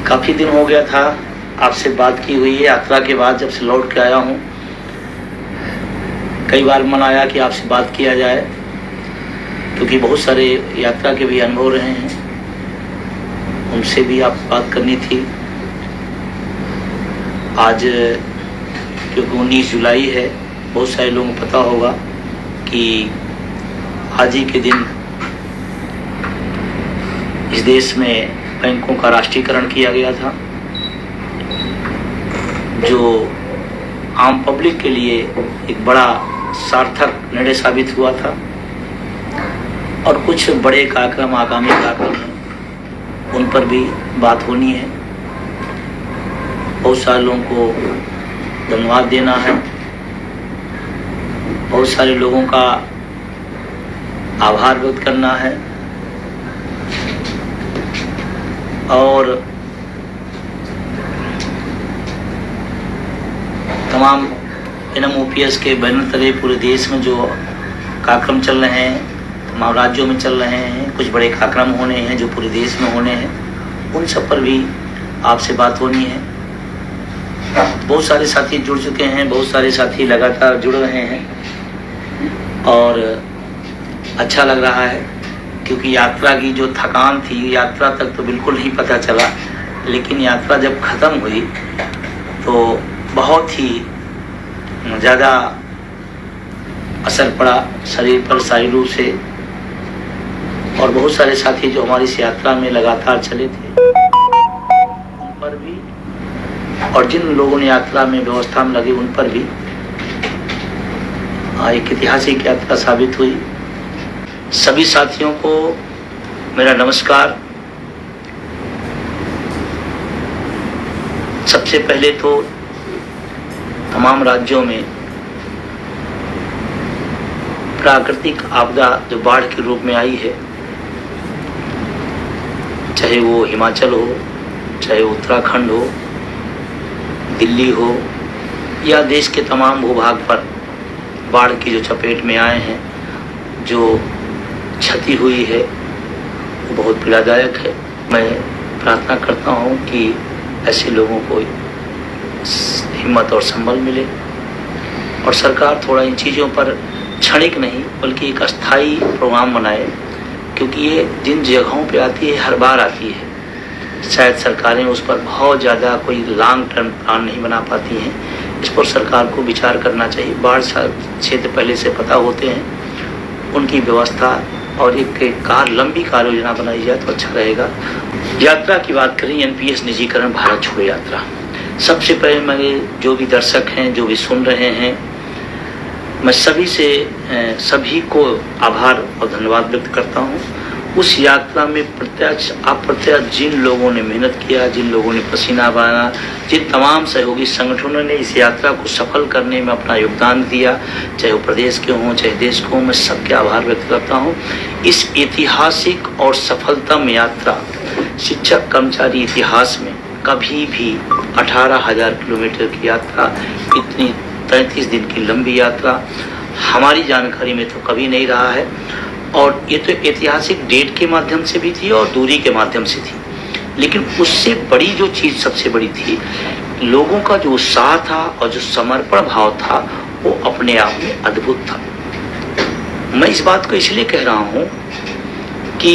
काफ़ी दिन हो गया था आपसे बात की हुई है। यात्रा के बाद जब से लौट के आया हूँ, कई बार मन आया कि आपसे बात किया जाए, क्योंकि बहुत सारे यात्रा के भी अनुभव रहे हैं, उनसे भी आप बात करनी थी। आज क्योंकि 19 जुलाई है, बहुत सारे लोगों को पता होगा कि आज ही के दिन इस देश में बैंकों का राष्ट्रीयकरण किया गया था, जो आम पब्लिक के लिए एक बड़ा सार्थक निर्णय साबित हुआ था। और कुछ बड़े कार्यक्रम, आगामी कार्यक्रम हैं, उन पर भी बात होनी है। बहुत सारे लोगों को धन्यवाद देना है, बहुत सारे लोगों का आभार व्यक्त करना है, और तमाम NMOPS के बैनर तले पूरे देश में जो कार्यक्रम चल रहे हैं, तमाम राज्यों में चल रहे हैं, कुछ बड़े कार्यक्रम होने हैं जो पूरे देश में होने हैं, उन सब पर भी आपसे बात होनी है। बहुत सारे साथी जुड़ चुके हैं, बहुत सारे साथी लगातार जुड़ रहे हैं, और अच्छा लग रहा है, क्योंकि यात्रा की जो थकान थी, यात्रा तक तो बिल्कुल नहीं पता चला, लेकिन यात्रा जब ख़त्म हुई तो बहुत ही ज़्यादा असर पड़ा शरीर पर, शारीरिक रूप से। और बहुत सारे साथी जो हमारी इस यात्रा में लगातार चले थे, उन पर भी, और जिन लोगों ने यात्रा में व्यवस्था में लगे, उन पर भी एक ऐतिहासिक यात्रा साबित हुई। सभी साथियों को मेरा नमस्कार। सबसे पहले तो तमाम राज्यों में प्राकृतिक आपदा जो बाढ़ के रूप में आई है, चाहे वो हिमाचल हो, चाहे उत्तराखंड हो, दिल्ली हो, या देश के तमाम भूभाग पर बाढ़ की जो चपेट में आए हैं, जो क्षति हुई है, वो बहुत पीड़ादायक है। मैं प्रार्थना करता हूँ कि ऐसे लोगों को हिम्मत और संबल मिले, और सरकार थोड़ा इन चीज़ों पर क्षणिक नहीं बल्कि एक अस्थायी प्रोग्राम बनाए, क्योंकि ये जिन जगहों पे आती है, हर बार आती है। शायद सरकारें उस पर बहुत ज़्यादा कोई लॉन्ग टर्म प्लान नहीं बना पाती हैं। इस पर सरकार को विचार करना चाहिए। बाढ़ क्षेत्र पहले से पता होते हैं, उनकी व्यवस्था और एक लंबी कार्य योजना बनाई जाए तो अच्छा रहेगा। यात्रा की बात करें, NPS निजीकरण भारत छोड़ो यात्रा। सबसे पहले मेरे जो भी दर्शक हैं, जो भी सुन रहे हैं, मैं सभी को आभार और धन्यवाद व्यक्त करता हूँ। उस यात्रा में प्रत्यक्ष अप्रत्यक्ष जिन लोगों ने मेहनत किया, जिन लोगों ने पसीना बहाया, जिन तमाम सहयोगी संगठनों ने इस यात्रा को सफल करने में अपना योगदान दिया, चाहे वो प्रदेश के हों, चाहे देश के हों, मैं सबके आभार व्यक्त करता हूँ। इस ऐतिहासिक और सफलतम यात्रा शिक्षक कर्मचारी इतिहास में कभी भी 18,000 किलोमीटर की यात्रा, इतनी 33 दिन की लंबी यात्रा हमारी जानकारी में तो कभी नहीं रहा है। और ये तो ऐतिहासिक डेट के माध्यम से भी थी और दूरी के माध्यम से थी, लेकिन उससे बड़ी जो चीज़ सबसे बड़ी थी, लोगों का जो उत्साह था और जो समर्पण भाव था, वो अपने आप में अद्भुत था। मैं इस बात को इसलिए कह रहा हूँ कि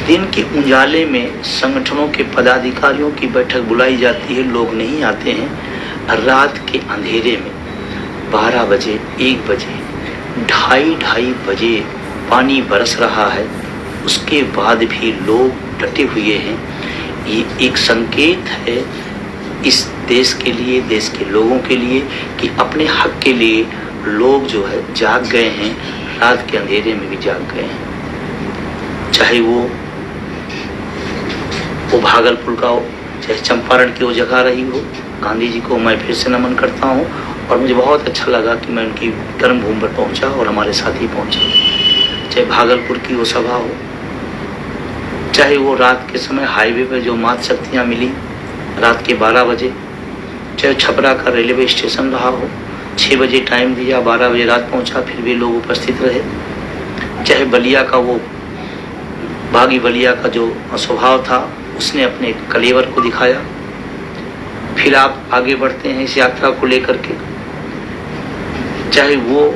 दिन के उजाले में संगठनों के पदाधिकारियों की बैठक बुलाई जाती है, लोग नहीं आते हैं। रात के अंधेरे में 12 बजे, 1 बजे, ढाई बजे पानी बरस रहा है, उसके बाद भी लोग डटे हुए हैं। ये एक संकेत है इस देश के लिए, देश के लोगों के लिए, कि अपने हक के लिए लोग जो है जाग गए हैं, रात के अंधेरे में भी जाग गए हैं। चाहे वो भागलपुर का हो, चाहे चंपारण की वो जगह रही हो, गांधी जी को मैं फिर से नमन करता हूँ। और मुझे बहुत अच्छा लगा कि मैं उनकी कर्म भूमि पर पहुँचा और हमारे साथी पहुँचे। चाहे भागलपुर की वो सभा हो, चाहे वो रात के समय हाईवे पर जो मात शक्तियाँ मिली रात के 12 बजे, चाहे छपरा का रेलवे स्टेशन रहा हो, 6 बजे टाइम दिया, 12 बजे रात पहुँचा, फिर भी लोग उपस्थित रहे। चाहे बलिया का वो बागी बलिया का जो स्वभाव था, उसने अपने कलेवर को दिखाया। फिर आप आगे बढ़ते हैं इस यात्रा को लेकर के, चाहे वो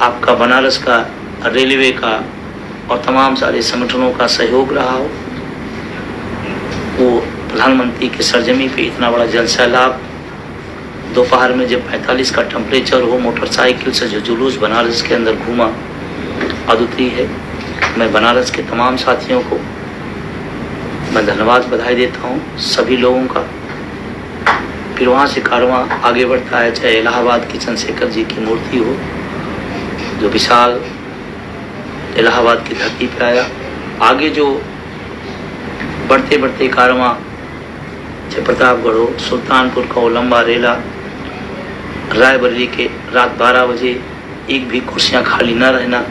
आपका बनारस का रेलवे का और तमाम सारे संगठनों का सहयोग रहा हो, वो प्रधानमंत्री के सरजमी पे इतना बड़ा जनसैलाब, दोपहर में जब 45 का टेम्परेचर हो, मोटरसाइकिल से जो जुलूस बनारस के अंदर घूमा, अद्वितीय है। मैं बनारस के तमाम साथियों को मैं धन्यवाद बधाई देता हूँ, सभी लोगों का। फिर वहाँ से कारवां आगे बढ़ता है, चाहे इलाहाबाद की चंद्रशेखर जी की मूर्ति हो, जो विशाल इलाहाबाद की धरती पर आया। आगे जो बढ़ते बढ़ते कारवां चाहे प्रतापगढ़ हो, सुल्तानपुर का वो लंबा रेला, रायबरेली के रात 12 बजे एक भी कुर्सियाँ खाली न रहना।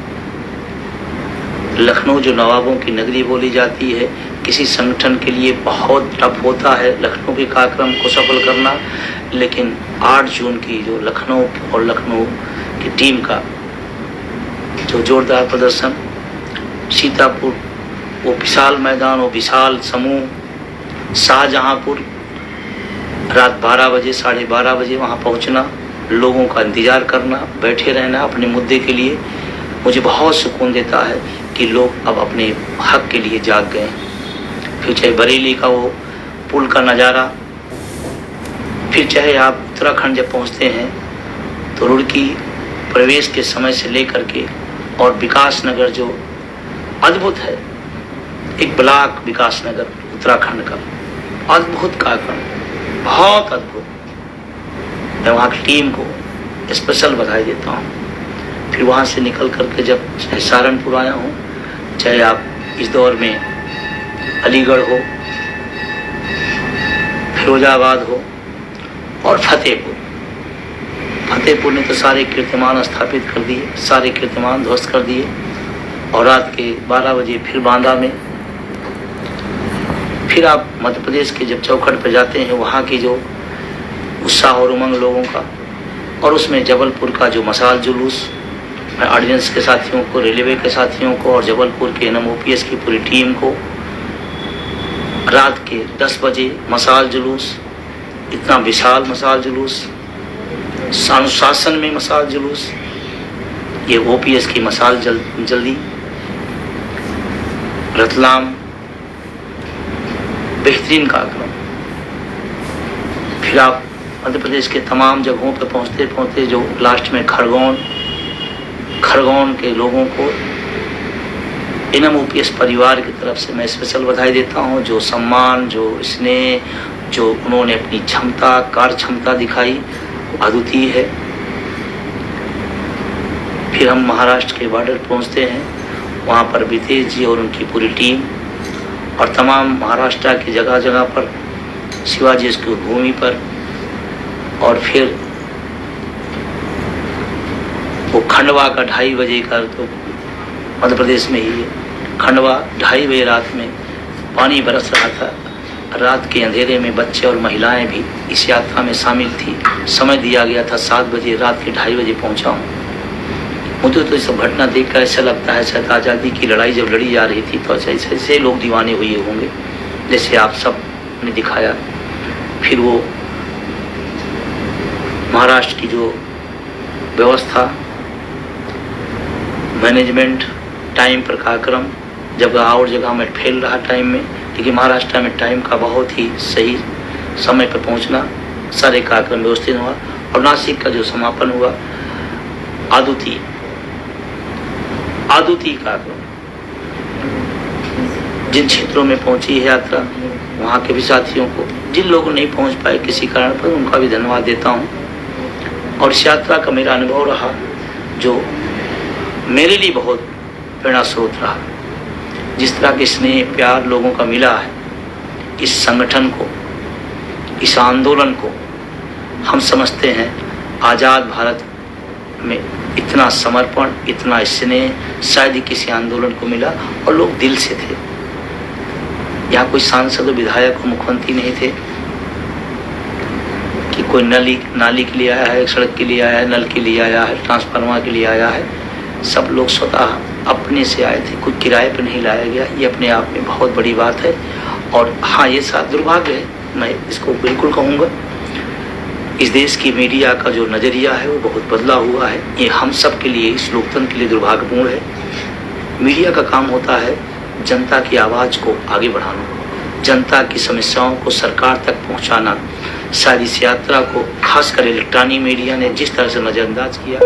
लखनऊ जो नवाबों की नगरी बोली जाती है, किसी संगठन के लिए बहुत टफ होता है लखनऊ के कार्यक्रम को सफल करना, लेकिन 8 जून की जो लखनऊ और लखनऊ की टीम का जो जोरदार प्रदर्शन, सीतापुर वो विशाल मैदान, वो विशाल समूह, शाहजहांपुर रात 12 बजे 12:30 बजे वहाँ पहुँचना, लोगों का इंतज़ार करना, बैठे रहना अपने मुद्दे के लिए, मुझे बहुत सुकून देता है कि लोग अब अपने हक के लिए जाग गए। फिर चाहे बरेली का वो पुल का नज़ारा, फिर चाहे आप उत्तराखंड जब पहुँचते हैं तो रुड़की प्रवेश के समय से लेकर के और विकास नगर जो अद्भुत है, एक ब्लॉक विकास नगर उत्तराखंड का, अद्भुत कार्यक्रम, बहुत अद्भुत। मैं वहाँ की टीम को स्पेशल बधाई देता हूँ। फिर वहाँ से निकल करके जब चाहे सहारनपुर आया हूँ, चाहे आप इस दौर में अलीगढ़ हो, फिरोजाबाद हो और फतेहपुर ने तो सारे कीर्तिमान स्थापित कर दिए, सारे कीर्तिमान ध्वस्त कर दिए। और रात के 12 बजे फिर बांदा में, फिर आप मध्य प्रदेश के जब चौखट पर जाते हैं, वहाँ की जो उत्साह और उमंग लोगों का, और उसमें जबलपुर का जो मसाल जुलूस, मैं ऑर्डिनेंस के साथियों को, रेलवे के साथियों को और जबलपुर के NMOPS की पूरी टीम को, रात के 10 बजे मसाल जुलूस, इतना विशाल मसाल जुलूस, अनुशासन में मसाल जुलूस, ये OPS की मसाल जल्दी, रतलाम, बेहतरीन कार्यक्रम। फिर आप मध्य प्रदेश के तमाम जगहों पर पहुंचते पहुंचते जो लास्ट में खरगोन के लोगों को NMOPS परिवार की तरफ से मैं स्पेशल बधाई देता हूं। जो सम्मान, जो स्नेह, जो उन्होंने अपनी क्षमता, कार्य क्षमता दिखाई, अद्वितीय है। फिर हम महाराष्ट्र के बॉर्डर पहुंचते हैं, वहाँ पर वितेश जी और उनकी पूरी टीम और तमाम महाराष्ट्र की जगह जगह पर, शिवाजी की भूमि पर, और फिर वो खंडवा का 2:30 बजे का, तो मध्य प्रदेश में ही है, खंडवा 2:30 बजे रात में पानी बरस रहा था। रात के अंधेरे में बच्चे और महिलाएं भी इस यात्रा में शामिल थी। समय दिया गया था 7 बजे, रात के 2:30 बजे पहुंचा हूँ। मुझे तो ये सब घटना देखकर ऐसा लगता है शायद आज़ादी की लड़ाई जब लड़ी जा रही थी तो ऐसे लोग दीवाने हुए होंगे जैसे आप सब ने दिखाया। फिर वो महाराष्ट्र की जो व्यवस्था, मैनेजमेंट, टाइम पर कार्यक्रम, जगह और जगह में फैल रहा टाइम में, लेकिन महाराष्ट्र में टाइम का बहुत ही सही समय पर पहुंचना, सारे कार्यक्रम व्यवस्थित हुआ। और नासिक का जो समापन हुआ, अद्वितीय कार्यक्रम। जिन क्षेत्रों में पहुंची है यात्रा, वहाँ के भी साथियों को, जिन लोग नहीं पहुंच पाए किसी कारण पर, उनका भी धन्यवाद देता हूँ। और इस यात्रा का मेरा अनुभव रहा जो मेरे लिए बहुत प्रेरणा स्रोत रहा। जिस तरह के स्नेह प्यार लोगों का मिला है, इस संगठन को, इस आंदोलन को, हम समझते हैं आज़ाद भारत में इतना समर्पण, इतना स्नेह शायद ही किसी आंदोलन को मिला, और लोग दिल से थे। यहाँ कोई सांसद, विधायक और मुख्यमंत्री नहीं थे कि कोई नाली के लिए आया है, सड़क के लिए आया है, नल के लिए आया है, ट्रांसफार्मर के लिए आया है। सब लोग स्वतः अपने से आए थे, कोई किराए पर नहीं लाया गया। ये अपने आप में बहुत बड़ी बात है। और हाँ, ये साथ दुर्भाग्य है, मैं इसको बिल्कुल कहूँगा। इस देश की मीडिया का जो नज़रिया है वो बहुत बदला हुआ है। ये हम सब के लिए, इस लोकतंत्र के लिए दुर्भाग्यपूर्ण है। मीडिया का काम होता है जनता की आवाज़ को आगे बढ़ाना, जनता की समस्याओं को सरकार तक पहुंचाना। शायद इस यात्रा को खासकर इलेक्ट्रॉनिक मीडिया ने जिस तरह से नज़रअंदाज किया, इस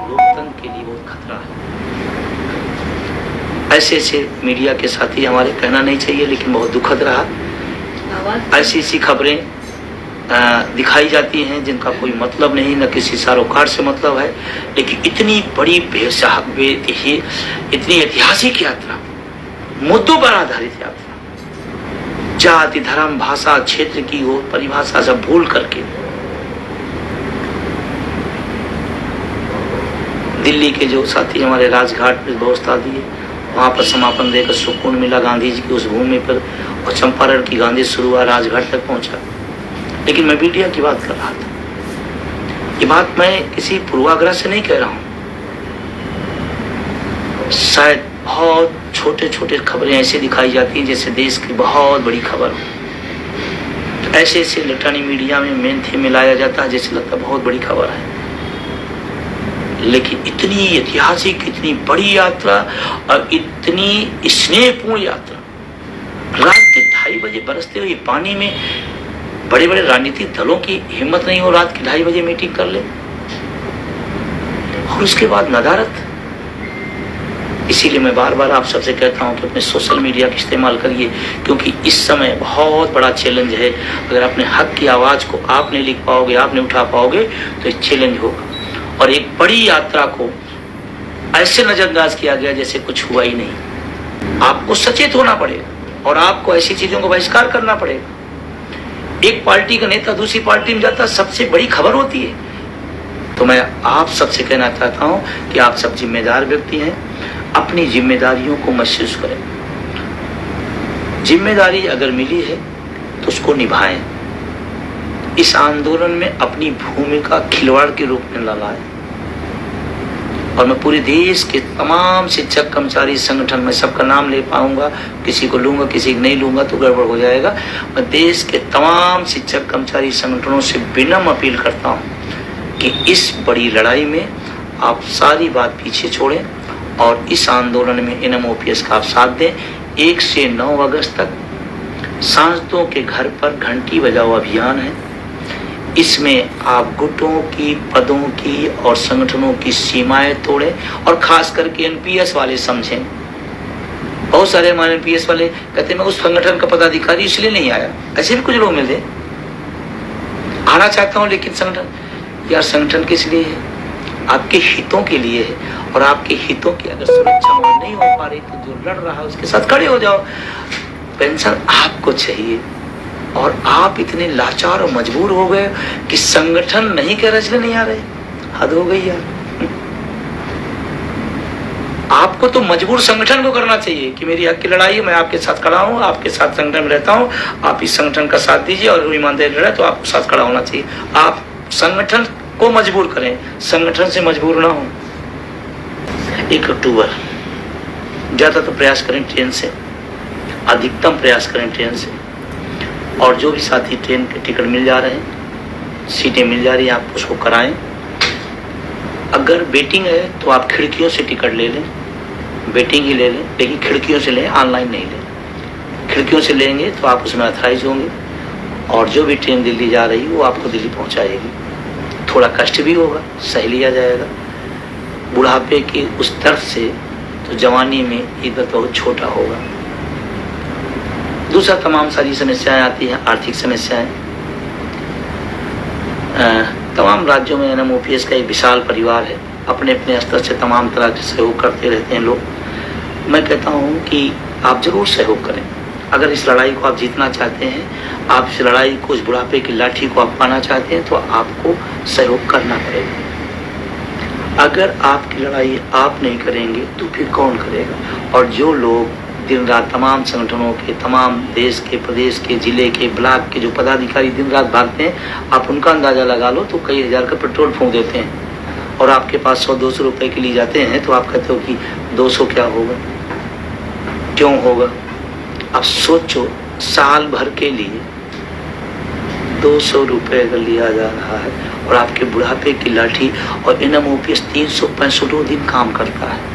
लोकतंत्र के लिए बहुत खतरा है। ऐसे मीडिया के साथी हमारे कहना नहीं चाहिए, लेकिन बहुत दुखद रहा। ऐसी खबरें दिखाई जाती हैं जिनका कोई मतलब नहीं, न किसी सरोकार से मतलब है, लेकिन इतनी बड़ी इतनी ऐतिहासिक यात्रा, मुद्दों पर आधारित यात्रा, जाति धर्म भाषा क्षेत्र की वो परिभाषा सब भूल करके दिल्ली के जो साथी हमारे राजघाट पर व्यवस्था दिए, वहाँ पर समापन देकर सुकून मिला गांधी जी की उस भूमि पर, और चंपारण की गांधी शुरू हुआ, राजघाट तक पहुंचा। लेकिन मैं मीडिया की बात कर रहा था। ये बात मैं किसी पूर्वाग्रह से नहीं कह रहा हूं। शायद बहुत छोटे छोटे खबरें ऐसे दिखाई जाती हैं जैसे देश की बहुत बड़ी खबर हो। ऐसे इलेक्ट्रॉनिक मीडिया में मेन थीम मिलाया जाता है जैसे लगता है बहुत बड़ी खबर है। लेकिन इतनी ऐतिहासिक, इतनी बड़ी यात्रा और इतनी स्नेहपूर्ण यात्रा, रात के 2:30 बजे बरसते हुए पानी में बड़े बड़े राजनीतिक दलों की हिम्मत नहीं हो रात के 2:30 बजे मीटिंग कर ले, और उसके बाद नदारत। इसीलिए मैं बार बार आप सबसे कहता हूं कि अपने सोशल मीडिया का इस्तेमाल करिए, क्योंकि इस समय बहुत बड़ा चैलेंज है। अगर अपने हक की आवाज़ को आप नहीं लिख पाओगे, आप नहीं उठा पाओगे, तो एक चैलेंज होगा। और एक बड़ी यात्रा को ऐसे नजरअंदाज किया गया जैसे कुछ हुआ ही नहीं। आपको सचेत होना पड़ेगा और आपको ऐसी चीज़ों को बहिष्कार करना पड़ेगा। एक पार्टी का नेता दूसरी पार्टी में जाता सबसे बड़ी खबर होती है। तो मैं आप सबसे कहना चाहता हूं कि आप सब जिम्मेदार व्यक्ति हैं, अपनी जिम्मेदारियों को महसूस करें। जिम्मेदारी अगर मिली है तो उसको निभाएं। इस आंदोलन में अपनी भूमिका खिलवाड़ के रूप में न लाएं। और मैं पूरे देश के तमाम शिक्षक कर्मचारी संगठन में सबका नाम ले पाऊंगा, किसी को लूंगा किसी को नहीं लूंगा तो गड़बड़ हो जाएगा। मैं देश के तमाम शिक्षक कर्मचारी संगठनों से विनम्र अपील करता हूं कि इस बड़ी लड़ाई में आप सारी बात पीछे छोड़ें और इस आंदोलन में NMOPS का आप साथ दें। 1 से 9 अगस्त तक सांसदों के घर पर घंटी बजाओ अभियान है। इसमें आप गुटों की, पदों की और संगठनों की सीमाएं तोड़ें और खास करके NPS वाले समझें। बहुत सारे हमारे NPS वाले कहते हैं मैं उस संगठन का पदाधिकारी इसलिए नहीं आया। ऐसे भी कुछ लोग मिलते, आना चाहता हूं लेकिन संगठन किस लिए है? आपके हितों के लिए है। और आपके हितों की अगर सुरक्षा नहीं हो पा रही तो जो लड़ रहा है उसके साथ खड़े हो जाओ। पेंशन आपको चाहिए और आप इतने लाचार और मजबूर हो गए कि संगठन नहीं कह रहे इसलिए नहीं आ रहे। हद हो गई यार। आपको तो मजबूर संगठन को करना चाहिए कि मेरी हक की लड़ाई है, मैं आपके साथ खड़ा हूं, आपके साथ संगठन में रहता हूं, आप इस संगठन का साथ दीजिए और ईमानदारी लड़ाई तो आपको साथ खड़ा होना चाहिए। आप संगठन को मजबूर करें, संगठन से मजबूर ना हो। 1 अक्टूबर ज़्यादा तो प्रयास करें ट्रेन से, अधिकतम प्रयास करें ट्रेन से। और जो भी साथी ट्रेन के टिकट मिल जा रहे हैं, सीटें मिल जा रही हैं, आप उसको कराएं। अगर वेटिंग है तो आप खिड़कियों से टिकट ले लें, वेटिंग ही ले लें, लेकिन खिड़कियों से लें, ऑनलाइन नहीं लें। खिड़कियों से लेंगे तो आप उसमें अथराइज होंगे और जो भी ट्रेन दिल्ली जा रही है वो आपको दिल्ली पहुंचाएगी। थोड़ा कष्ट भी होगा, सह लिया जाएगा। बुढ़ापे की उस तरफ से तो जवानी में इधर बहुत छोटा होगा। दूसरा तमाम सारी समस्याएं आती हैं, आर्थिक समस्याएं। तमाम राज्यों में NMOPS का एक विशाल परिवार है, अपने अपने स्तर से तमाम तरह के सहयोग करते रहते हैं लोग। मैं कहता हूँ कि आप जरूर सहयोग करें। अगर इस लड़ाई को आप जीतना चाहते हैं, आप इस लड़ाई को, इस बुढ़ापे की लाठी को आप पाना चाहते हैं, तो आपको सहयोग करना पड़ेगा। अगर आपकी लड़ाई आप नहीं करेंगे तो फिर कौन करेगा? और जो लोग दिन रात तमाम संगठनों के, तमाम देश के, प्रदेश के, जिले के, ब्लॉक के जो पदाधिकारी दिन रात भागते हैं, आप उनका अंदाज़ा लगा लो तो कई हज़ार का पेट्रोल फूंक देते हैं और आपके पास 100-200 रुपए के लिए जाते हैं तो आप कहते हो कि 200 क्या होगा, क्यों होगा? आप सोचो साल भर के लिए 200 रुपये अगर लिया जा रहा है और आपके बुढ़ापे की लाठी, और NMOPS 365 दिन काम करता है।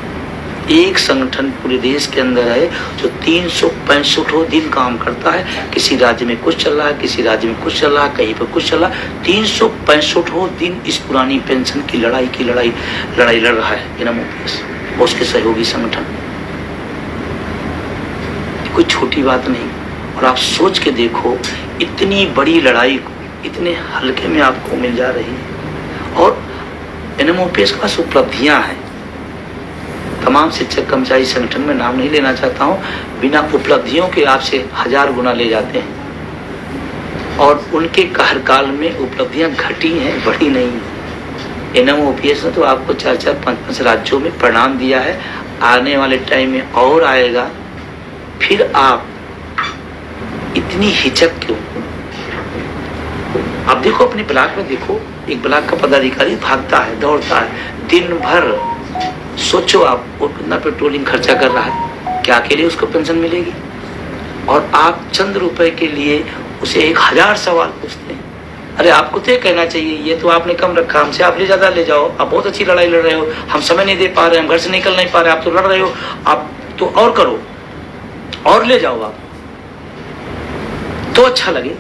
एक संगठन पूरे देश के अंदर है जो 365 दिन काम करता है। किसी राज्य में कुछ चल रहा है, किसी राज्य में कुछ चल रहा है, कहीं पर कुछ चल रहा है। 365 दिन इस पुरानी पेंशन की लड़ाई लड़ रहा है NMOPS और उसके सहयोगी संगठन। कोई छोटी बात नहीं। और आप सोच के देखो, इतनी बड़ी लड़ाई को इतने हल्के में आपको मिल जा रही है। और NMOPS के पास उपलब्धियां हैं। तमाम शिक्षक कर्मचारी संगठन में नाम नहीं लेना चाहता हूं, बिना उपलब्धियों के आपसे 1000 गुना ले जाते हैं। और उनके कार्यकाल में उपलब्धियां घटी हैं, बढ़ी नहीं। NMOPS ने तो आपको 4-4, 5-5 राज्यों में परिणाम दिया है। आने वाले टाइम में और आएगा। फिर आप इतनी हिचक क्यों? आप देखो अपने ब्लॉक में, देखो एक ब्लॉक का पदाधिकारी भागता है, दौड़ता है दिन भर। सोचो आप, वो कितना पेट्रोलिंग खर्चा कर रहा है, क्या के लिए उसको पेंशन मिलेगी? और आप चंद रुपए के लिए उसे 1000 सवाल पूछते हैं। अरे आपको तो कहना चाहिए, ये तो आपने कम रखा, हमसे आप ज़्यादा ले जाओ, आप बहुत अच्छी लड़ाई लड़ रहे हो, हम समय नहीं दे पा रहे, हम घर से निकल नहीं पा रहे, आप तो लड़ रहे हो, आप तो और करो और ले जाओ आप, तो अच्छा लगे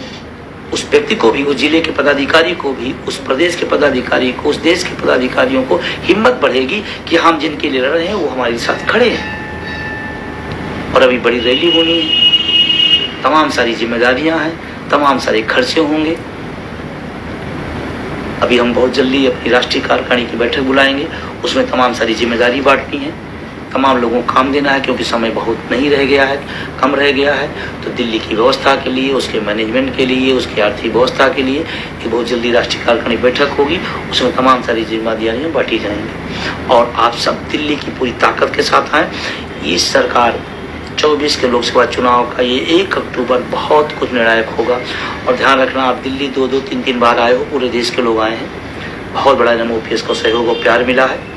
उस व्यक्ति को भी, उस जिले के पदाधिकारी को भी, उस प्रदेश के पदाधिकारी को, उस देश के पदाधिकारियों को हिम्मत बढ़ेगी कि हम जिनके लिए लड़ रहे हैं वो हमारे साथ खड़े हैं। और अभी बड़ी रैली होनी है, तमाम सारी जिम्मेदारियां हैं, तमाम सारे खर्चे होंगे। अभी हम बहुत जल्दी अपनी राष्ट्रीय कार्यकारिणी की बैठक बुलाएंगे, उसमें तमाम सारी जिम्मेदारी बांटनी है, तमाम लोगों को काम देना है, क्योंकि समय बहुत नहीं रह गया है, कम रह गया है। तो दिल्ली की व्यवस्था के लिए, उसके मैनेजमेंट के लिए, उसकी आर्थिक व्यवस्था के लिए ये बहुत जल्दी राष्ट्रीय कार्यकारिणी बैठक होगी, उसमें तमाम सारी जिम्मेदारियां बांटी जाएंगी। और आप सब दिल्ली की पूरी ताकत के साथ आएँ। इस सरकार 24 के लोकसभा चुनाव का ये 1 अक्टूबर बहुत कुछ निर्णायक होगा। और ध्यान रखना, आप दिल्ली 2-2, 3-3 बार आए हो, पूरे देश के लोग आए हैं, बहुत बड़ा NMOPS को सहयोग और प्यार मिला है।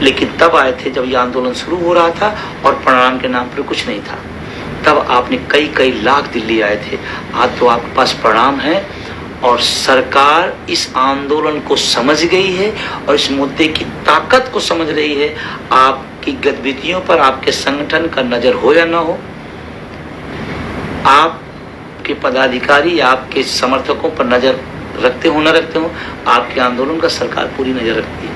लेकिन तब आए थे जब ये आंदोलन शुरू हो रहा था और परिणाम के नाम पर कुछ नहीं था। तब आपने कई लाख दिल्ली आए थे। आज तो आपके पास परिणाम है और सरकार इस आंदोलन को समझ गई है और इस मुद्दे की ताकत को समझ रही है। आपकी गतिविधियों पर आपके संगठन का नजर हो या ना हो, आपके पदाधिकारी आपके समर्थकों पर नजर रखते हो न रखते हो, आपके आंदोलन का सरकार पूरी नजर रखती है।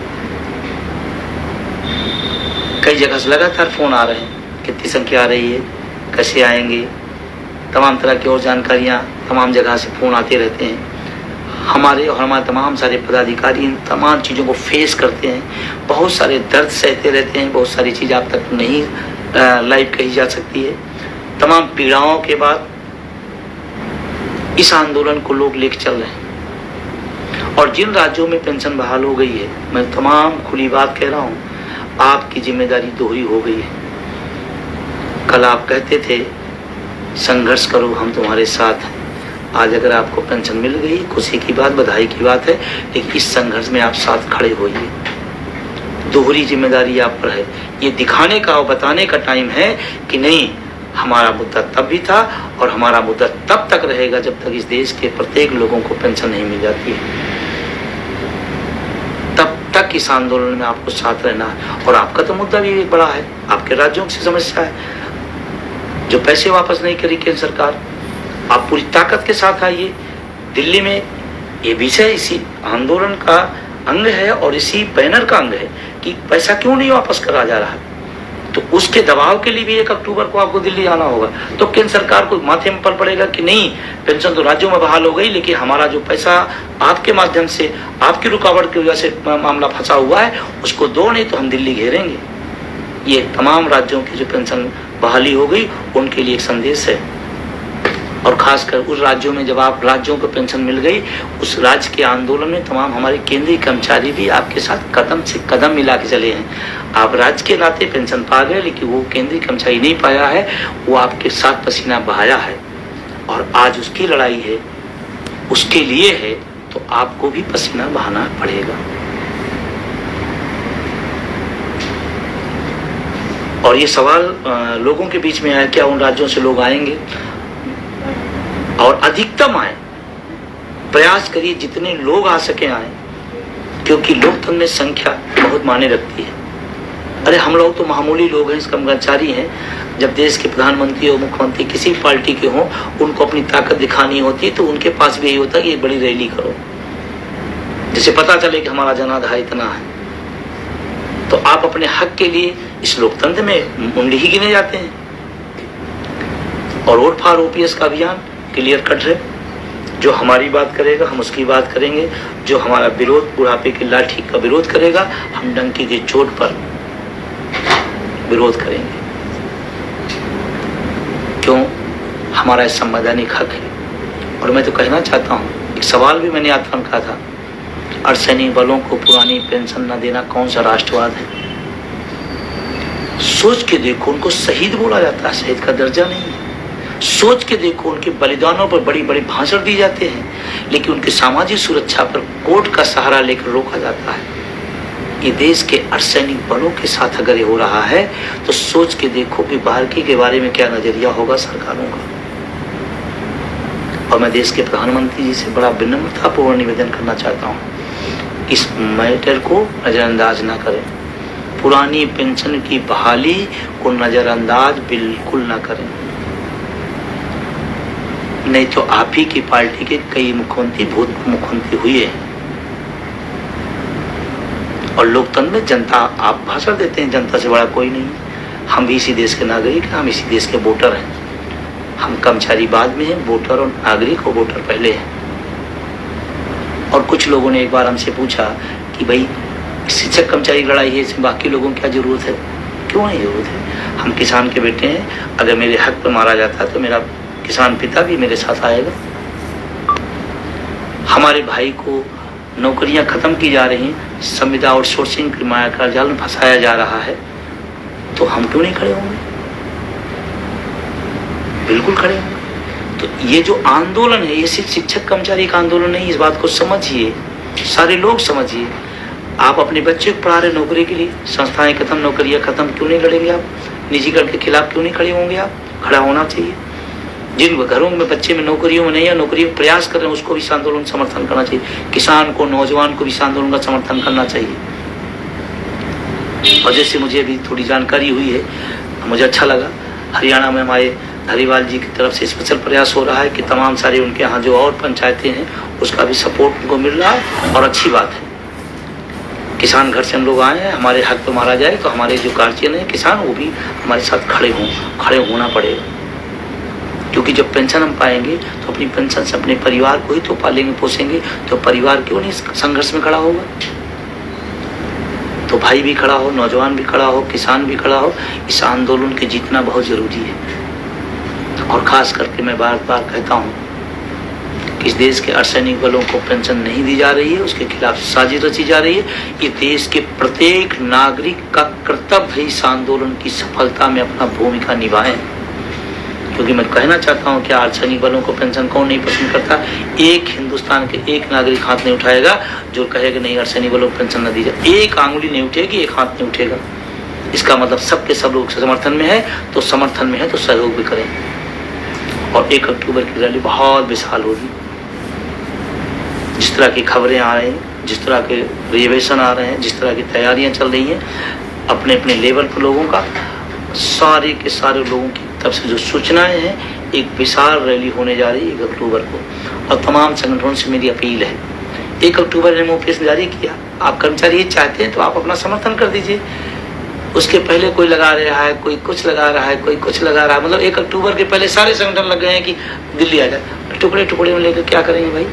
कई जगह से लगातार फोन आ रहे हैं, कितनी संख्या आ रही है, कैसे आएंगे, तमाम तरह की और जानकारियां, तमाम जगह से फोन आते रहते हैं। हमारे और हमारे तमाम सारे पदाधिकारी इन तमाम चीज़ों को फेस करते हैं, बहुत सारे दर्द सहते रहते हैं, बहुत सारी चीज़ आप तक नहीं लाइव कही जा सकती है। तमाम पीड़ाओं के बाद इस आंदोलन को लोग लेकर चल रहे हैं। और जिन राज्यों में पेंशन बहाल हो गई है, मैं तमाम खुली बात कह रहा हूँ, आपकी जिम्मेदारी दोहरी हो गई है। कल आप कहते थे संघर्ष करो, हम तुम्हारे साथ हैं। आज अगर आपको पेंशन मिल गई, खुशी की बात, बधाई की बात है, लेकिन इस संघर्ष में आप साथ खड़े होइए। दोहरी जिम्मेदारी आप पर है। ये दिखाने का और बताने का टाइम है कि नहीं, हमारा मुद्दा तब भी था और हमारा मुद्दा तब तक रहेगा जब तक इस देश के प्रत्येक लोगों को पेंशन नहीं मिल जाती है। तब तक इस आंदोलन में आपको साथ रहना है। और आपका तो मुद्दा भी एक बड़ा है, आपके राज्यों की समस्या है, जो पैसे वापस नहीं करी केंद्र सरकार। आप पूरी ताकत के साथ आइए। दिल्ली में ये विषय इसी आंदोलन का अंग है और इसी बैनर का अंग है कि पैसा क्यों नहीं वापस करा जा रहा है। तो उसके दबाव के लिए भी 1 अक्टूबर को आपको दिल्ली आना होगा। तो केंद्र सरकार को माथे में पड़ पड़ेगा कि नहीं, पेंशन तो राज्यों में बहाल हो गई, लेकिन हमारा जो पैसा आपके माध्यम से, आपकी रुकावट की वजह से मामला फंसा हुआ है, उसको दो, नहीं तो हम दिल्ली घेरेंगे। ये तमाम राज्यों की जो पेंशन बहाली हो गई उनके लिए एक संदेश है। और खासकर उस राज्यों में जब आप राज्यों को पेंशन मिल गई, उस राज्य के आंदोलन में तमाम हमारे केंद्रीय कर्मचारी भी आपके साथ कदम से कदम मिला के चले हैं। आप राज्य के नाते पेंशन पा गए, लेकिन वो केंद्रीय कर्मचारी नहीं पाया है, वो आपके साथ पसीना बहाया है और आज उसकी लड़ाई है, उसके लिए है, तो आपको भी पसीना बहाना पड़ेगा। और ये सवाल लोगों के बीच में आया, क्या उन राज्यों से लोग आएंगे? और अधिकतम आए, प्रयास करिए जितने लोग आ सके आए, क्योंकि लोकतंत्र में संख्या बहुत मायने रखती है। अरे हम लोग तो मामूली लोग हैं, कर्मचारी हैं। जब देश के प्रधानमंत्री और मुख्यमंत्री किसी पार्टी के हों, उनको अपनी ताकत दिखानी होती है, तो उनके पास भी यही होता है कि एक बड़ी रैली करो, जिससे पता चले कि हमारा जनाधार इतना है। तो आप अपने हक के लिए इस लोकतंत्र में मुंडी ही गिने जाते हैं। और वोट फॉर ओपीएस का अभियान क्लियर कट है, जो हमारी बात करेगा हम उसकी बात करेंगे, जो हमारा विरोध बुढ़ापे की लाठी का विरोध करेगा हम डंकी की चोट पर विरोध करेंगे। क्यों? हमारा संवैधानिक हक है। और मैं तो कहना चाहता हूँ, एक सवाल भी मैंने यात्रा में कहा था, अर्धसैनिक बलों को पुरानी पेंशन न देना कौन सा राष्ट्रवाद है? सोच के देखो, उनको शहीद बोला जाता है, शहीद का दर्जा नहीं है। सोच के देखो, उनके बलिदानों पर बड़ी बड़ी भाषण दी जाते हैं, लेकिन उनकी सामाजिक सुरक्षा पर कोर्ट का सहारा लेकर रोका जाता है। ये देश के अर्धसैनिक बलों के साथ अगर ये हो रहा है, तो सोच के देखो कि भारतीय के बारे में क्या नजरिया होगा सरकारों का। और मैं देश के प्रधानमंत्री जी से बड़ा विनम्रतापूर्ण निवेदन करना चाहता हूँ, इस मैटर को नजरअंदाज ना करें। पुरानी पेंशन की बहाली को नजरअंदाज बिल्कुल ना करें, नहीं तो आप ही की पार्टी के कई मुख्यमंत्री भूत मुख्यमंत्री हुए हैं। और लोकतंत्र में जनता, आप भाषण देते हैं, जनता से बड़ा कोई नहीं। हम भी इसी देश के नागरिक हैं, हम इसी देश के वोटर हैं। हम कर्मचारी बाद में हैं, वोटर और नागरिक और वोटर पहले हैं। और कुछ लोगों ने एक बार हमसे पूछा कि भाई शिक्षक कर्मचारी की लड़ाई है, इसमें बाकी लोगों की क्या जरूरत है? क्यों नहीं जरूरत है? हम किसान के बेटे हैं, अगर मेरे हक पर मारा जाता तो मेरा किसान पिता भी मेरे साथ आएगा। हमारे भाई को नौकरियां खत्म की जा रही हैं, संविदा आउटसोर्सिंग की माया का जाल में फंसाया जा रहा है, तो हम क्यों नहीं खड़े होंगे? बिल्कुल खड़े होंगे। तो ये जो आंदोलन है, ये सिर्फ शिक्षक कर्मचारी का आंदोलन नहीं, इस बात को समझिए, सारे लोग समझिए। आप अपने बच्चे को पढ़ा रहे नौकरी के लिए, संस्थाएं खत्म, नौकरियां खत्म, क्यों नहीं लड़ेंगे आप? निजीकरण के खिलाफ क्यों नहीं खड़े होंगे आप? खड़ा होना चाहिए। जिन घरों में बच्चे में नौकरियों में नहीं है, नौकरी में प्रयास कर रहे हैं, उसको भी इस आंदोलन समर्थन करना चाहिए। किसान को, नौजवान को भी इस आंदोलन का समर्थन करना चाहिए। और जैसे मुझे अभी थोड़ी जानकारी हुई है, मुझे अच्छा लगा, हरियाणा में हमारे धारीवाल जी की तरफ से स्पेशल प्रयास हो रहा है कि तमाम सारे उनके यहाँ जो और पंचायतें हैं उसका भी सपोर्ट उनको मिल रहा है, और अच्छी बात है। किसान घर से हम लोग आए हैं, हमारे हक पे मारा जाए तो हमारे जो गार्जियन हैं किसान, वो भी हमारे साथ खड़े होना पड़ेगा। क्योंकि जब पेंशन हम पाएंगे तो अपनी पेंशन से अपने परिवार को ही तो पालेंगे पोसेंगे, तो परिवार क्यों नहीं संघर्ष में खड़ा होगा? तो भाई भी खड़ा हो, नौजवान भी खड़ा हो, किसान भी खड़ा हो। इस आंदोलन के जीतना बहुत जरूरी है। और खास करके मैं बार बार कहता हूँ कि इस देश के अर्धसैनिक बलों को पेंशन नहीं दी जा रही है, उसके खिलाफ साजिश रची जा रही है। ये देश के प्रत्येक नागरिक का कर्तव्य है इस आंदोलन की सफलता में अपना भूमिका निभाएं। क्योंकि मैं कहना चाहता हूँ कि अर्धसैनिक बलों को पेंशन कौन नहीं पसंद करता? एक हिंदुस्तान के एक नागरिक हाथ नहीं उठाएगा जो कहेगा नहीं अर्धसैनिक बलों को पेंशन न दी जाए। एक आंगुली नहीं उठेगी, एक हाथ नहीं उठेगा। इसका मतलब सबके सब लोग समर्थन में है, तो समर्थन में है तो सहयोग भी करें। और 1 अक्टूबर की रैली बहुत विशाल होगी। जिस तरह की खबरें आ रही हैं, जिस तरह के रिजर्वेशन आ रहे हैं, जिस तरह की तैयारियां चल रही हैं, अपने अपने लेवल पर लोगों का, सारे के सारे लोगों की तरफ से जो सूचनाएं हैं, एक विशाल रैली होने जा रही है 1 अक्टूबर को। और तमाम संगठनों से मेरी अपील है, 1 अक्टूबर ने नोटिस जारी किया, आप कर्मचारी ये चाहते हैं तो आप अपना समर्थन कर दीजिए। उसके पहले कोई लगा रहा है, कोई कुछ लगा रहा है, कोई कुछ लगा रहा है। मतलब 1 अक्टूबर के पहले सारे संगठन लग गए हैं कि दिल्ली आ जाए। टुकड़े टुकड़े में लेकर क्या करेंगे भाई?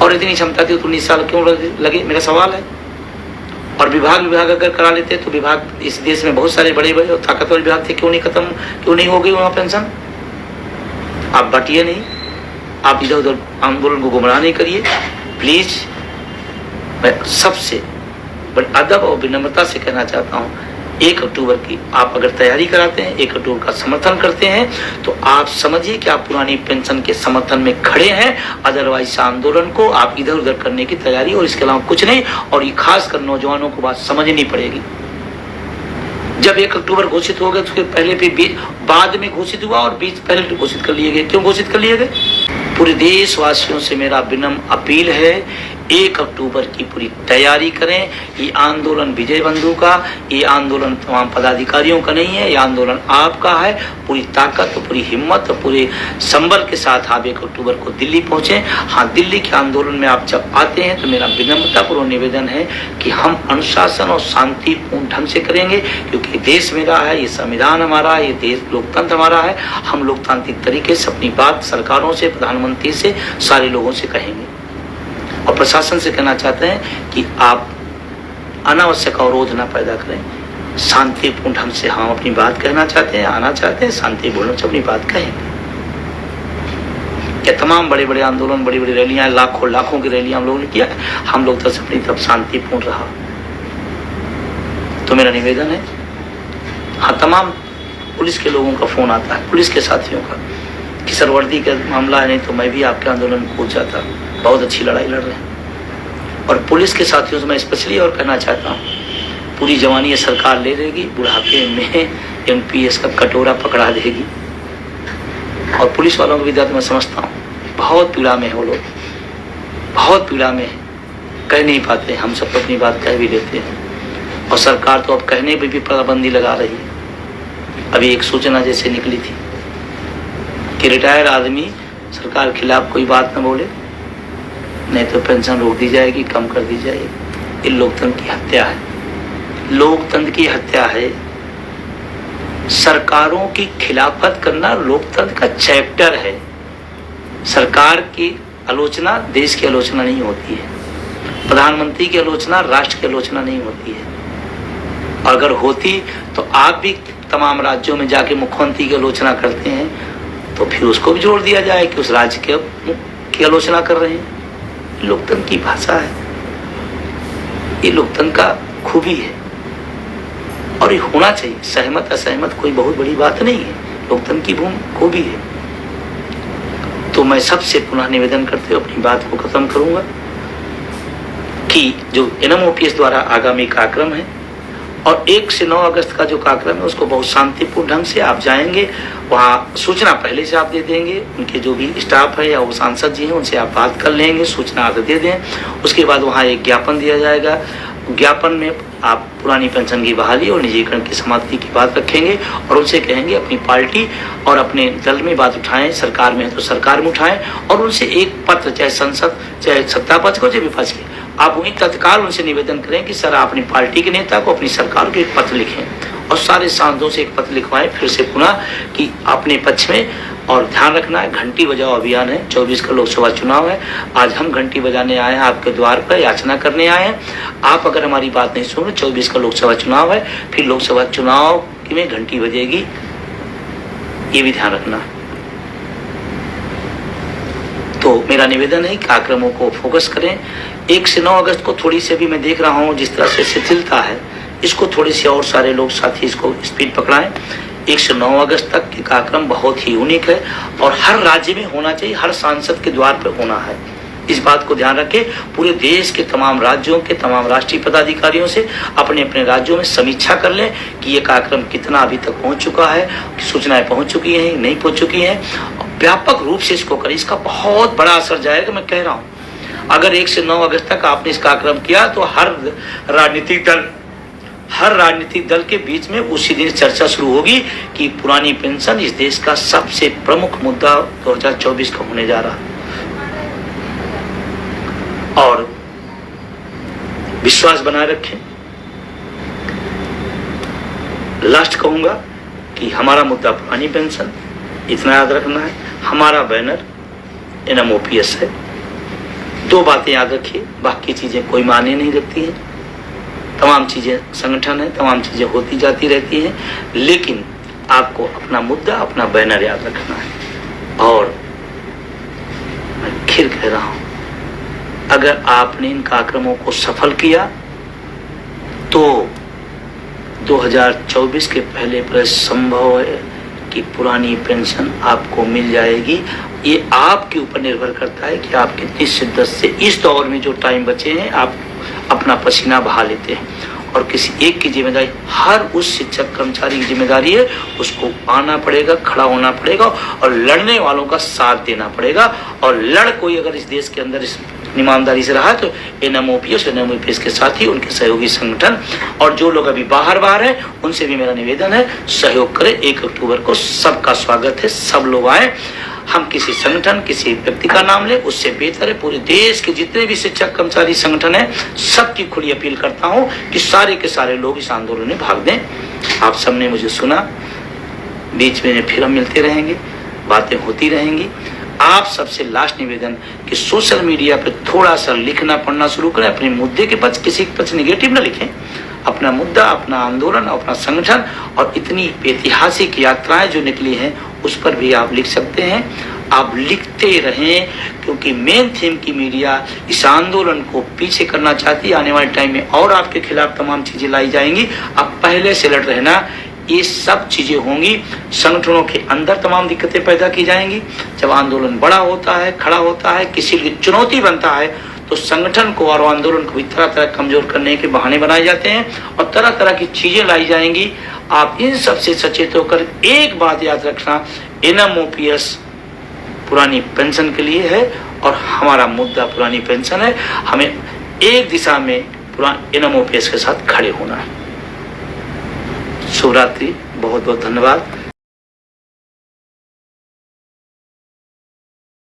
और इतनी क्षमता थी तो 19 साल क्यों लगे? मेरा सवाल है। और विभाग अगर करा लेते तो विभाग, इस देश में बहुत सारे बड़े बड़े और ताकतवर विभाग थे, क्यों नहीं हो गई वहाँ पेंशन? आप बांटिए नहीं, आप इधर उधर आंदोलन को गुमराह नहीं करिए प्लीज। मैं सबसे बड़ी अदब और विनम्रता से कहना चाहता हूँ, 1 अक्टूबर की आप अगर तैयारी कराते हैं, 1 अक्टूबर का समर्थन करते हैं, तो आप समझिए कि आप पुरानी पेंशन के समर्थन में खड़े हैं। अदरवाइज आंदोलन को आप इधर उधर करने की तैयारी, और इसके अलावा कुछ नहीं। और ये खासकर नौजवानों को बात समझनी पड़ेगी। जब 1 अक्टूबर घोषित हो गया तो उसके पहले भी बाद में घोषित हुआ और बीच पहले घोषित कर लिए गए। क्यों घोषित कर लिए गए? पूरे देशवासियों से मेरा विनम्र अपील है, 1 अक्टूबर की पूरी तैयारी करें। ये आंदोलन विजय बंधु का, ये आंदोलन तमाम पदाधिकारियों का नहीं है, ये आंदोलन आपका है। पूरी ताकत और पूरी हिम्मत और पूरे संबल के साथ आप 1 अक्टूबर को दिल्ली पहुंचे। हाँ, दिल्ली के आंदोलन में आप जब आते हैं तो मेरा विनम्रतापूर्वक निवेदन है कि हम अनुशासन और शांतिपूर्ण ढंग से करेंगे, क्योंकि देश मेरा है, ये संविधान हमारा है, ये देश लोकतंत्र हमारा है। हम लोकतांत्रिक तरीके से अपनी बात सरकारों से, प्रधानमंत्री से, सारे लोगों से कहेंगे और प्रशासन से कहना चाहते हैं कि आप अनावश्यक अवरोध न पैदा करें। शांतिपूर्ण ढंग से हम अपनी बात कहना चाहते हैं, आना चाहते हैं, शांतिपूर्ण से अपनी बात कहेंगे। क्या तमाम बड़े बड़े आंदोलन, बड़ी बड़ी रैलियां, लाखों की रैलियां हम लोगों ने किया, हम लोग तो अपनी तरफ शांतिपूर्ण रहा। तो मेरा निवेदन है, हाँ, तमाम पुलिस के लोगों का फोन आता है, पुलिस के साथियों का, कि सर वर्दी का मामला है, नहीं तो मैं भी आपके आंदोलन में कूद जाता। बहुत अच्छी लड़ाई लड़ रहे हैं। और पुलिस के साथियों से मैं स्पेशली और कहना चाहता हूँ, पूरी जवानी ये सरकार ले लेगी, बुढ़ापे में NPS का कटोरा पकड़ा देगी। और पुलिस वालों को भी दर्द मैं समझता हूँ, बहुत पीड़ा में है वो लोग, बहुत पीड़ा में है, कह नहीं पाते। हम सब तो अपनी बात कह भी देते हैं और सरकार तो अब कहने पर भी पाबंदी लगा रही है। अभी एक सूचना जैसे निकली थी कि रिटायर आदमी सरकार के खिलाफ कोई बात न बोले, नहीं तो पेंशन रोक दी जाएगी, कम कर दी जाएगी। ये लोकतंत्र की हत्या है, लोकतंत्र की हत्या है। सरकारों की खिलाफत करना लोकतंत्र का चैप्टर है। सरकार की आलोचना देश की आलोचना नहीं होती है, प्रधानमंत्री की आलोचना राष्ट्र की आलोचना नहीं होती है। और अगर होती तो आप भी तमाम राज्यों में जाके मुख्यमंत्री की आलोचना करते हैं, तो फिर उसको भी जोड़ दिया जाए कि उस राज्य की आलोचना कर रहे हैं। लोकतंत्र की भाषा है, ये लोकतंत्र का खूबी है और ये होना चाहिए। सहमत असहमत कोई बहुत बड़ी बात नहीं है, लोकतंत्र की खूबी है। तो मैं सबसे पुनः निवेदन करते हुए अपनी बात को खत्म करूंगा कि जो NMOPS द्वारा आगामी कार्यक्रम है और 1 से 9 अगस्त का जो कार्यक्रम है उसको बहुत शांतिपूर्ण ढंग से आप जाएंगे, वहाँ सूचना पहले से आप दे देंगे। उनके जो भी स्टाफ है या वो सांसद जी हैं उनसे आप बात कर लेंगे, सूचना आप दे दें। उसके बाद वहाँ एक ज्ञापन दिया जाएगा, ज्ञापन में आप पुरानी पेंशन की बहाली और निजीकरण की समाप्ति की बात रखेंगे और उनसे कहेंगे अपनी पार्टी और अपने दल में बात उठाएं, सरकार में है तो सरकार में उठाएं और उनसे एक पत्र, चाहे संसद, चाहे सत्ता पक्ष को, चाहे विपक्ष के, आप वहीं तत्काल उनसे निवेदन करें कि सर आप अपनी पार्टी के नेता को, अपनी सरकार को एक पत्र लिखें और सारे सांसदों से एक पत्र लिखवाएं फिर से पुनः कि अपने पक्ष में। और ध्यान रखना है, घंटी बजाओ अभियान है, 24 का लोकसभा चुनाव है। आज हम घंटी बजाने आए हैं, आपके द्वार पर याचना करने आए हैं। आप अगर हमारी बात नहीं सुन, 24 का लोकसभा चुनाव है, फिर लोकसभा चुनाव में घंटी बजेगी, ये भी ध्यान रखना। तो मेरा निवेदन है कि कार्यक्रमों को फोकस करें। 1 से 9 अगस्त को थोड़ी सी, अभी मैं देख रहा हूँ जिस तरह से शिथिलता है, इसको थोड़ी सी और सारे लोग साथी इसको स्पीड पकड़ाएं। 1 से 9 अगस्त तक के कार्यक्रम बहुत ही यूनिक है और हर राज्य में होना चाहिए, हर सांसद के द्वार पर होना है। इस बात को ध्यान रखें। पूरे देश के तमाम राज्यों के तमाम राष्ट्रीय पदाधिकारियों से अपने अपने राज्यों में समीक्षा कर लें कि ये कार्यक्रम कितना अभी तक पहुंच चुका है, सूचनाएं पहुंच चुकी हैं, नहीं पहुंच चुकी हैं। व्यापक रूप से इसको करें, इसका बहुत बड़ा असर जाएगा। मैं कह रहा हूँ, अगर 1 से 9 अगस्त तक आपने इस कार्यक्रम किया तो हर राजनीतिक दल के बीच में उसी दिन चर्चा शुरू होगी कि पुरानी पेंशन इस देश का सबसे प्रमुख मुद्दा 2024 का होने जा रहा है। और विश्वास बनाए रखें। लास्ट कहूंगा कि हमारा मुद्दा पुरानी पेंशन, इतना याद रखना है। हमारा बैनर NMOPS है। 2 बातें याद रखिए, बाकी चीजें कोई मायने नहीं रखती है। तमाम चीजें संगठन है, तमाम चीजें होती जाती रहती हैं, लेकिन आपको अपना मुद्दा, अपना बैनर याद रखना है। और मैं फिर कह रहा हूं, अगर आपने इन कार्यक्रमों को सफल किया तो 2024 के पहले पर संभव है कि पुरानी पेंशन आपको मिल जाएगी। ये आपके ऊपर निर्भर करता है कि आप कितनी शिद्दत से इस दौर में जो टाइम बचे हैं आप अपना पसीना बहा लेते हैं। और किसी एक की जिम्मेदारी, हर उस शिक्षक कर्मचारी की जिम्मेदारी है, उसको आना पड़ेगा, खड़ा होना पड़ेगा और लड़ने वालों का साथ देना पड़ेगा। और लड़ कोई अगर इस देश के अंदर इस ईमानदारी से रहा तो एनएमओपीएस के साथ ही उनके सहयोगी संगठन और जो लोग अभी बाहर हैं उनसे भी मेरा निवेदन है, सहयोग करें। 1 अक्टूबर को सबका स्वागत है, सब लोग आए। हम किसी संगठन, किसी व्यक्ति का नाम ले, उससे बेहतर है पूरे देश के जितने भी शिक्षक कर्मचारी संगठन है, सबकी खुली अपील करता हूँ कि सारे के सारे लोग इस आंदोलन में भाग दें। आप सबने मुझे सुना, बीच में फिर हम मिलते रहेंगे, बातें होती रहेंगी। आप सबसे लास्ट निवेदन कि सोशल मीडिया पे थोड़ा सा लिखना पढ़ना शुरू करें, अपने मुद्दे के पक्ष, किसी के पक्ष निगेटिव ना लिखें, अपना मुद्दा, अपना आंदोलन, अपना संगठन और इतनी ऐतिहासिक यात्राएं जो निकली हैं उस पर भी आप लिख सकते हैं। आप लिखते रहें, क्योंकि मेन थीम की मीडिया इस आंदोलन को पीछे करना चाहती है। आने वाले टाइम में और आपके खिलाफ तमाम चीजें लाई जाएंगी, आप पहले से लड़ रहना। ये सब चीजें होंगी, संगठनों के अंदर तमाम दिक्कतें पैदा की जाएंगी। जब आंदोलन बड़ा होता है, खड़ा होता है, किसी की चुनौती बनता है तो संगठन को और आंदोलन को भी तरह तरह कमजोर करने के बहाने बनाए जाते हैं और तरह तरह की चीजें लाई जाएंगी। आप इन सब से सचेत होकर एक बात याद रखना, एनएमओपीएस पुरानी पेंशन के लिए है और हमारा मुद्दा पुरानी पेंशन है। हमें एक दिशा में पुरानी एनएमओपीएस के साथ खड़े होना है। शुभ रात्रि, बहुत बहुत धन्यवाद।